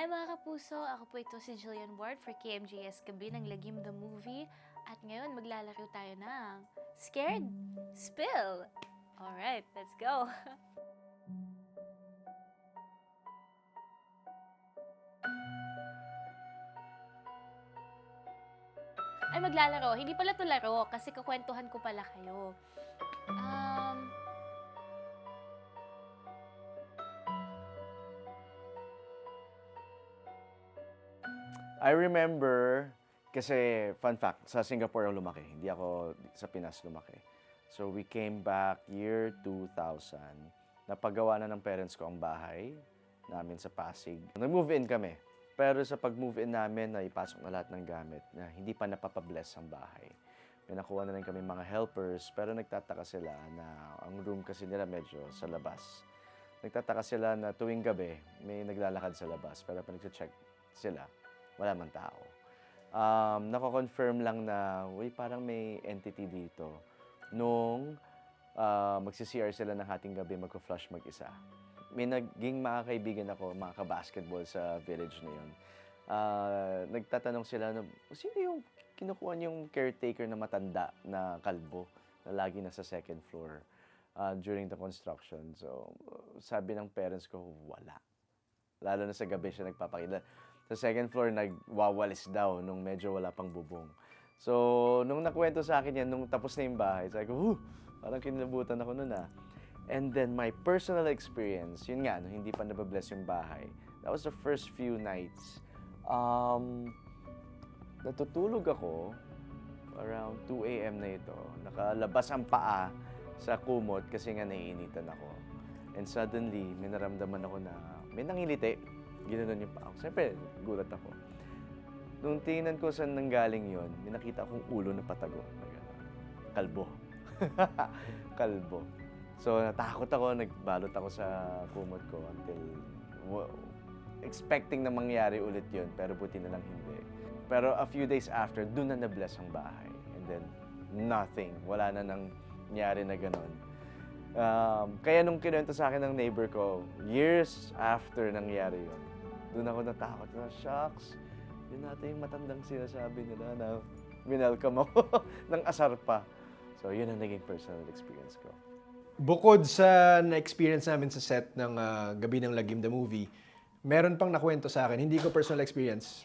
Hi mga kapuso! Ako po ito si Jillian Ward for KMJS Gabi ng Lagim the Movie. At ngayon maglalaro tayo ng Scared? Spill! Alright, let's go! Ay maglalaro, hindi pala ito laro kasi kukwentuhan ko pala kayo. I remember, kasi fun fact, sa Singapore ako lumaki. Hindi ako sa Pinas lumaki. So we came back year 2000. Napagawa na ng parents ko ang bahay namin sa Pasig. Nag-move in kami. Pero sa pag-move in namin, naipasok na lahat ng gamit na hindi pa napapabless ang bahay. May nakuha na rin kami mga helpers, pero nagtataka sila na ang room kasi nila medyo sa labas. Nagtataka sila na tuwing gabi, may naglalakad sa labas. Pero pag nag-check sila, wala man tao. Nako-confirm lang na, uy, parang may entity dito. Nung magsi-CR sila ng hating gabi, magko-flush mag-isa. May naging mga kaibigan ako, mga ka-basketball sa village na yun. Nagtatanong sila na, sino yung kinukuha niyong caretaker na matanda na kalbo na lagi nasa second floor during the construction? So, sabi ng parents ko, wala. Lalo na sa gabi siya nagpapakita. Sa second floor, nagwawalis daw nung medyo wala pang bubong. So, nung nakwento sa akin yan, nung tapos na yung bahay, sabi ko, parang kinilabutan ako nun ah. And then, my personal experience, yun nga, nung hindi pa nababless yung bahay, that was the first few nights. Natutulog ako, around 2 a.m. na ito. Nakalabas ang paa sa kumot kasi nga naiinitan ako. And suddenly, may naramdaman ako na may nangiliti. Ginanon yung paa ko. Siyempre, gulat ako. Nung tingnan ko saan nanggaling yun, may nakita akong ulo na patago. Kalbo. Kalbo. So, natakot ako, nagbalot ako sa kumot ko until expecting na mangyari ulit yun, pero buti na lang hindi. Pero a few days after, dun na nabless ang bahay. And then, nothing. Wala na nangyari na ganon. Kaya nung kinuwento sa akin ng neighbor ko, years after nangyari yun, doon ako natakot na, shucks, yun natin yung matandang sinasabi nila na winelcome ako ng asar pa. So, yun ang naging personal experience ko. Bukod sa na-experience namin sa set ng Gabi ng Lagim the Movie, meron pang nakwento sa akin, hindi ko personal experience,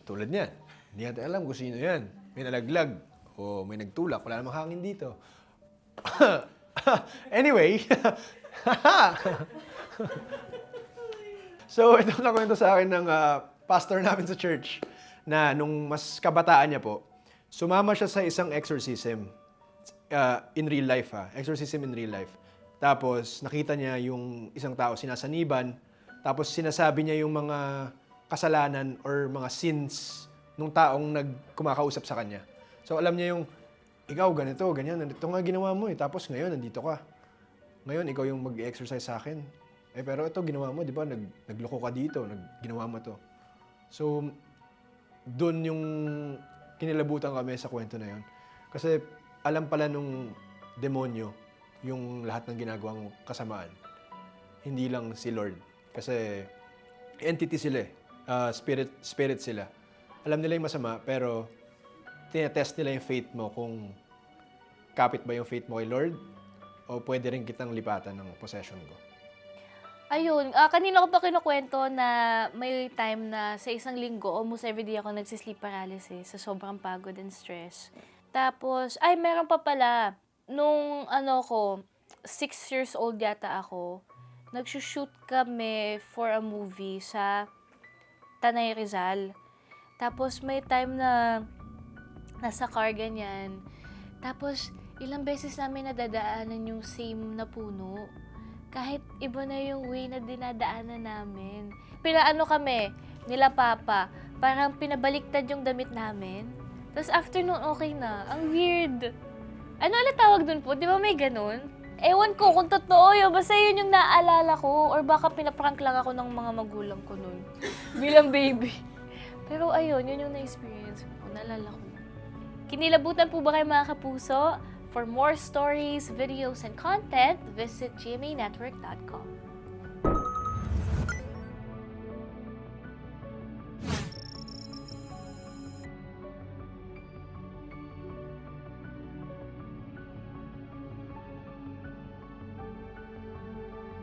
tulad niyan. Hindi natin alam kung sino yan. May nalaglag o may nagtulak, wala namang hangin dito. Anyway, so ito nakwento sa akin ng pastor namin sa church na nung mas kabataan niya po, sumama siya sa isang exorcism in real life exorcism in real life. Tapos nakita niya yung isang tao sinasaniban, tapos sinasabi niya yung mga kasalanan or mga sins nung taong kumakausap sa kanya. So alam niya yung, ikaw ganito, ganyan, ito nga ginawa mo tapos ngayon nandito ka. Ngayon ikaw yung mag-exercise sa akin. Pero ito ginawa mo, di ba? Nagloko ka dito, ginawa mo to. So, doon yung kinilabutan kami sa kwento na yun. Kasi alam pala nung demonyo yung lahat ng ginagawang kasamaan. Hindi lang si Lord. Kasi entity sila spirit sila. Alam nila yung masama, pero tinetest nila yung faith mo kung kapit ba yung faith mo kay Lord o pwede rin kitang lipatan ng possession ko. Ayun, kanina ko pa kinukwento na may time na sa isang linggo, almost everyday ako nagsisleep paralysis sa sobrang pagod and stress. Tapos, meron pa pala, nung 6 years old yata ako, nagsushoot kami for a movie sa Tanay Rizal. Tapos may time na nasa car ganyan. Tapos ilang beses namin nadadaanan yung same na puno. Kahit iba na yung way na dinadaanan namin. Pinaano kami, nila Papa, parang pinabaliktad yung damit namin. Tapos after nun, okay na. Ang weird. Ano ulit tawag dun po? Di ba may ganun? Ewan ko kung totoo yun. Basta yun yung naalala ko. Or baka pinaprank lang ako ng mga magulang ko nun. Bilang baby. Pero ayun, yun yung na-experience ko. Naalala ko. Kinilabutan po ba kayo mga kapuso? For more stories, videos, and content, visit gmanetwork.com.